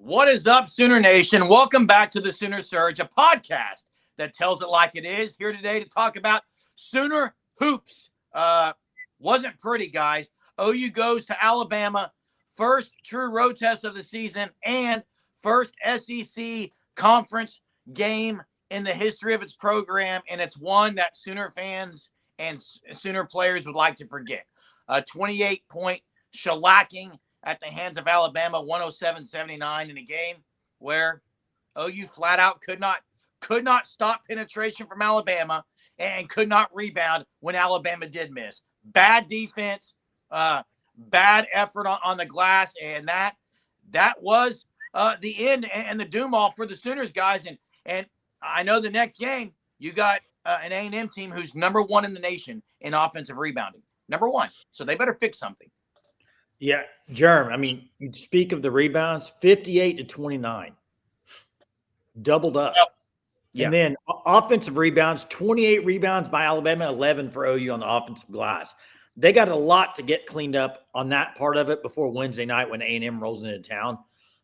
What is up, Sooner Nation? Welcome back to the Sooner Surge, a podcast that tells it like it is. Here today to talk about Sooner hoops. Wasn't pretty, guys. OU goes to Alabama, first true road test of the season, and first SEC conference game in the history of its program, and it's one that Sooner fans and Sooner players would like to forget. A 28-point shellacking at the hands of Alabama, 107-79 in a game where OU flat out could not stop penetration from Alabama and could not rebound when Alabama did miss. Bad defense, bad effort on the glass, and that was the end and the doom all for the Sooners, guys. And I know the next game you got an A&M team who's number one in the nation in offensive rebounding, number one. So they better fix something. Yeah, Jerm, I mean, you speak of the rebounds, 58-29. Doubled up. Yeah. And then offensive rebounds, 28 rebounds by Alabama, 11 for OU on the offensive glass. They got a lot to get cleaned up on that part of it before Wednesday night when A&M rolls into town.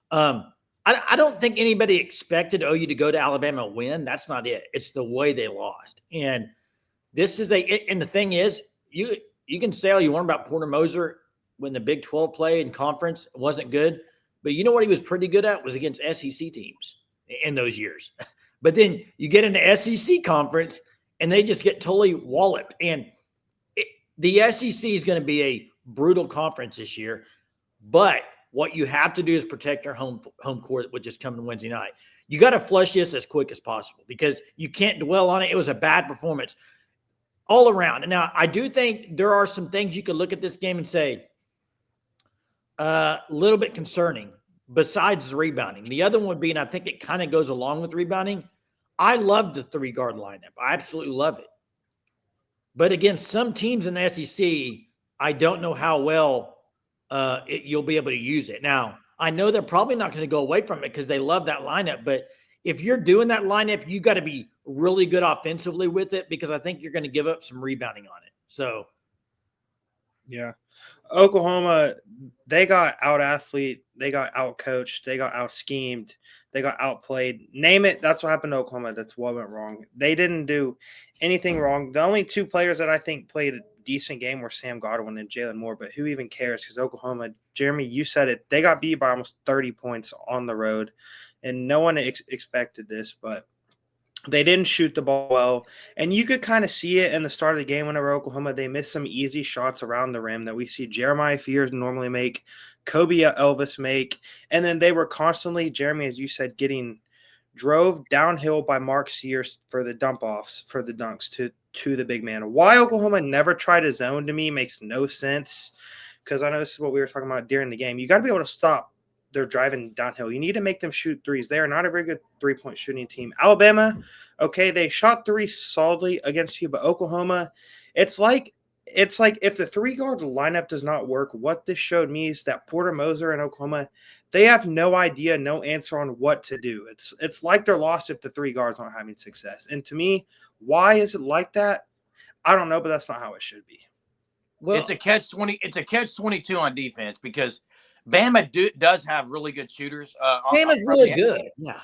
I don't think anybody expected OU to go to Alabama and win. That's not it. It's the way they lost. And this is and the thing is, you can say all you want about Porter Moser when the Big 12 play in conference wasn't good. But you know what he was pretty good at was against SEC teams in those years. But then you get into SEC conference and they just get totally walloped. And the SEC is going to be a brutal conference this year. But what you have to do is protect your home court, which is coming Wednesday night. You got to flush this as quick as possible because you can't dwell on it. It was a bad performance all around. And now I do think there are some things you could look at this game and say, a little bit concerning besides the rebounding. The other one would be, and I think it kind of goes along with rebounding, I love the three-guard lineup. I absolutely love it. But against some teams in the SEC, I don't know how well you'll be able to use it. Now, I know they're probably not going to go away from it because they love that lineup. But if you're doing that lineup, you got to be really good offensively with it because I think you're going to give up some rebounding on it. So, yeah. Oklahoma, they got out-athlete, they got out-coached, they got out-schemed, they got outplayed. Name it, that's what happened to Oklahoma. That's what went wrong. They didn't do anything wrong. The only two players that I think played a decent game were Sam Godwin and Jalen Moore, but who even cares? Because Oklahoma, Jeremy, you said it, they got beat by almost 30 points on the road, and no one expected this, but they didn't shoot the ball well, and you could kind of see it in the start of the game whenever Oklahoma, they missed some easy shots around the rim that we see Jeremiah Fears normally make, Kobe Elvis make, and then they were constantly, Jeremy, as you said, getting drove downhill by Mark Sears for the dump-offs, for the dunks to the big man. Why Oklahoma never tried a zone to me makes no sense because I know this is what we were talking about during the game. You got to be able to stop they're driving downhill. You need to make them shoot threes. They are not a very good three-point shooting team. Alabama, okay, they shot three solidly against you, but Oklahoma, it's like if the three-guard lineup does not work, what this showed me is that Porter Moser and Oklahoma, they have no idea, no answer on what to do. It's like they're lost if the three guards aren't having success. And to me, why is it like that? I don't know, but that's not how it should be. Well, it's a catch-20. It's a catch-22 on defense because Bama does have really good shooters. Bama's really good. Yeah.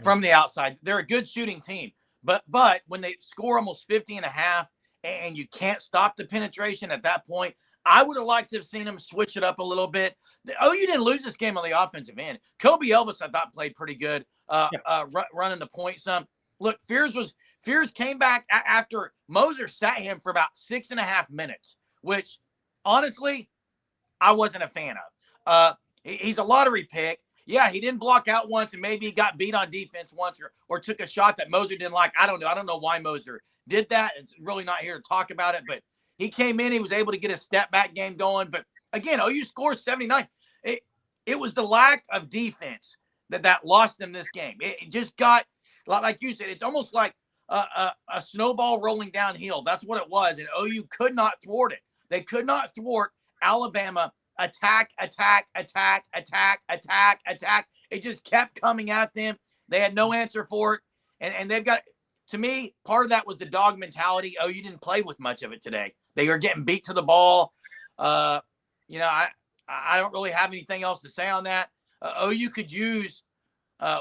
From the outside. They're a good shooting team. But when they score almost 50 and a half and you can't stop the penetration at that point, I would have liked to have seen them switch it up a little bit. You didn't lose this game on the offensive end. Kobe Elvis, I thought, played pretty good running the point some. Look, Fears came back after Moser sat him for about 6.5 minutes, which, honestly, I wasn't a fan of. He's a lottery pick. Yeah, he didn't block out once, and maybe he got beat on defense once or took a shot that Moser didn't like. I don't know. I don't know why Moser did that. It's really not here to talk about it, but he came in. He was able to get a step-back game going. But, again, OU scores 79. It was the lack of defense that lost them this game. It just got, like you said, it's almost like a snowball rolling downhill. That's what it was, and OU could not thwart it. They could not thwart Alabama attack. It just kept coming at them. They had no answer for it. And they've got, to me, part of that was the dog mentality. OU didn't play with much of it today. They were getting beat to the ball. I don't really have anything else to say on that. OU could use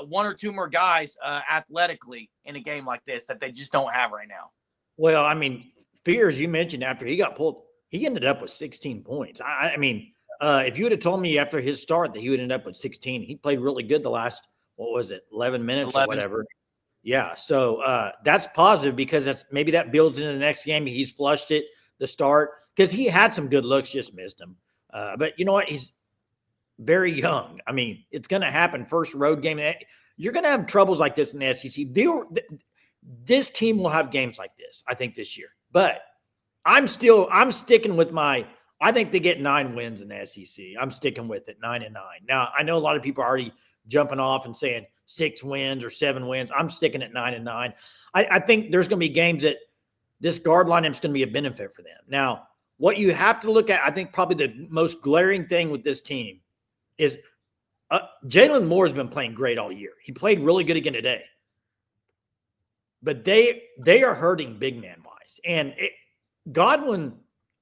one or two more guys athletically in a game like this that they just don't have right now. Well, I mean, Fears, you mentioned after he got pulled, he ended up with 16 points. I mean, if you would have told me after his start that he would end up with 16, he played really good the last, 11 minutes 11. or whatever. Yeah. So that's positive because maybe that builds into the next game. He's flushed it the start because he had some good looks, just missed them. But you know what? He's very young. I mean, it's going to happen. First road game. You're going to have troubles like this in the SEC. This team will have games like this, I think, this year. But I'm sticking with I think they get 9 wins in the SEC. I'm sticking with it, 9-9. Now, I know a lot of people are already jumping off and saying 6 wins or 7 wins. I'm sticking at 9-9. I think there's going to be games that this guard lineup is going to be a benefit for them. Now, what you have to look at, I think probably the most glaring thing with this team is Jalen Moore has been playing great all year. He played really good again today. But they are hurting big man-wise. And Godwin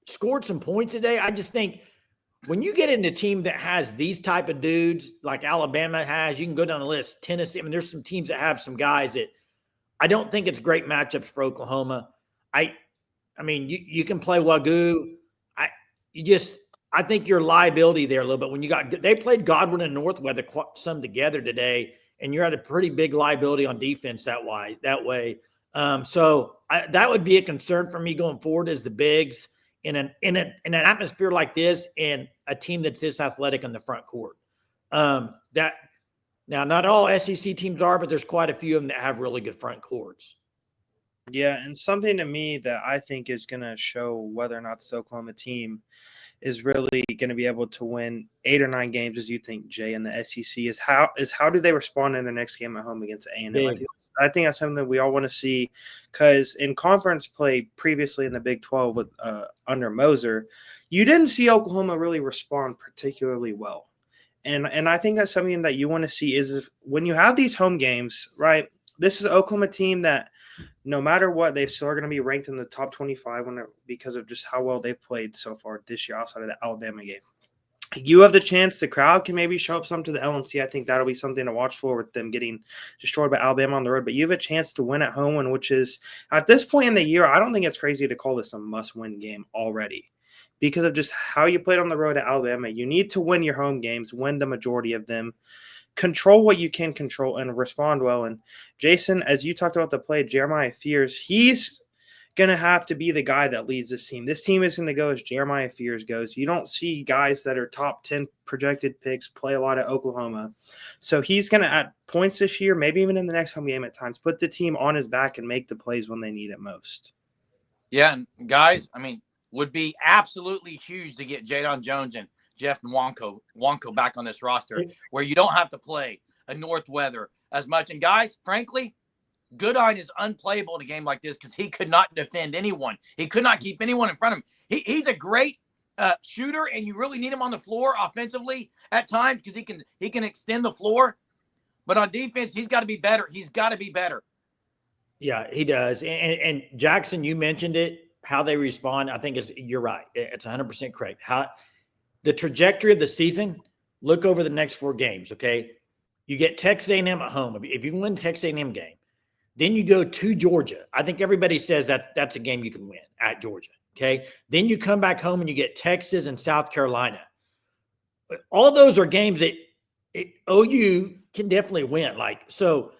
scored some points today. I just think when you get into a team that has these type of dudes like Alabama has, you can go down the list. Tennessee, I mean, there's some teams that have some guys that I don't think it's great matchups for Oklahoma. I mean, you can play Wagoo. I think your liability there a little bit when they played Godwin and Northweather some together today, and you're at a pretty big liability on defense that way. So that would be a concern for me going forward as the bigs in an atmosphere like this and a team that's this athletic on the front court. Now, not all SEC teams are, but there's quite a few of them that have really good front courts. Yeah, and something to me that I think is going to show whether or not this Oklahoma team is really going to be able to win 8 or 9 games, as you think, Jay, in the SEC, is how do they respond in their next game at home against A&M? I think that's something that we all want to see, because in conference play previously in the Big 12 with under Moser, you didn't see Oklahoma really respond particularly well. And I think that's something that you want to see is when you have these home games, right? This is an Oklahoma team that no matter what, they still are going to be ranked in the top 25 because of just how well they've played so far this year outside of the Alabama game. You have the chance, the crowd can maybe show up some to the LNC. I think that'll be something to watch for with them getting destroyed by Alabama on the road. But you have a chance to win at home, and which is, at this point in the year, I don't think it's crazy to call this a must-win game already because of just how you played on the road at Alabama. You need to win your home games, win the majority of them. Control what you can control and respond well. And Jason, as you talked about the play, Jeremiah Fears, he's going to have to be the guy that leads this team. This team is going to go as Jeremiah Fears goes. You don't see guys that are top 10 projected picks play a lot at Oklahoma. So he's going to, at points this year, maybe even in the next home game at times, put the team on his back and make the plays when they need it most. Yeah, and guys, I mean, would be absolutely huge to get Jadon Jones and Jeff Nwanko back on this roster where you don't have to play a Northweather as much. And guys, frankly, Goodine is unplayable in a game like this because he could not defend anyone. He could not keep anyone in front of him. He's a great shooter, and you really need him on the floor offensively at times because he can extend the floor. But on defense, he's got to be better. He's got to be better. Yeah, he does. And Jackson, you mentioned it, how they respond. I think you're right. It's 100% correct. The trajectory of the season, look over the next 4 games, okay? You get Texas A&M at home. If you win Texas A&M game, then you go to Georgia. I think everybody says that's a game you can win at Georgia, okay? Then you come back home and you get Texas and South Carolina. All those are games that OU can definitely win. So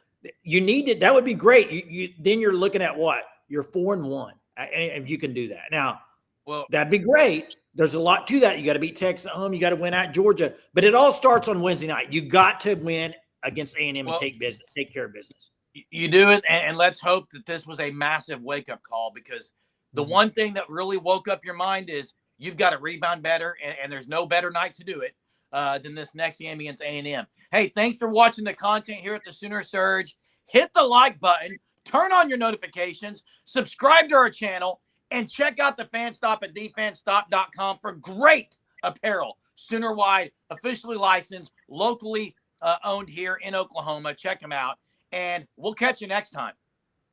you need it. That would be great. Then you're looking at what? You're 4-1, if you can do that. Now, well, that'd be great. There's a lot to that. You got to beat Texas at home. You got to win at Georgia. But it all starts on Wednesday night. You got to win against A&M and take care of business. You do it, and let's hope that this was a massive wake-up call because the one thing that really woke up your mind is you've got to rebound better, and there's no better night to do it than this next game against A&M. Hey, thanks for watching the content here at the Sooner Surge. Hit the like button. Turn on your notifications. Subscribe to our channel. And check out the fan stop at thefanstop.com for great apparel. Sooner wide, officially licensed, locally owned here in Oklahoma. Check them out. And we'll catch you next time.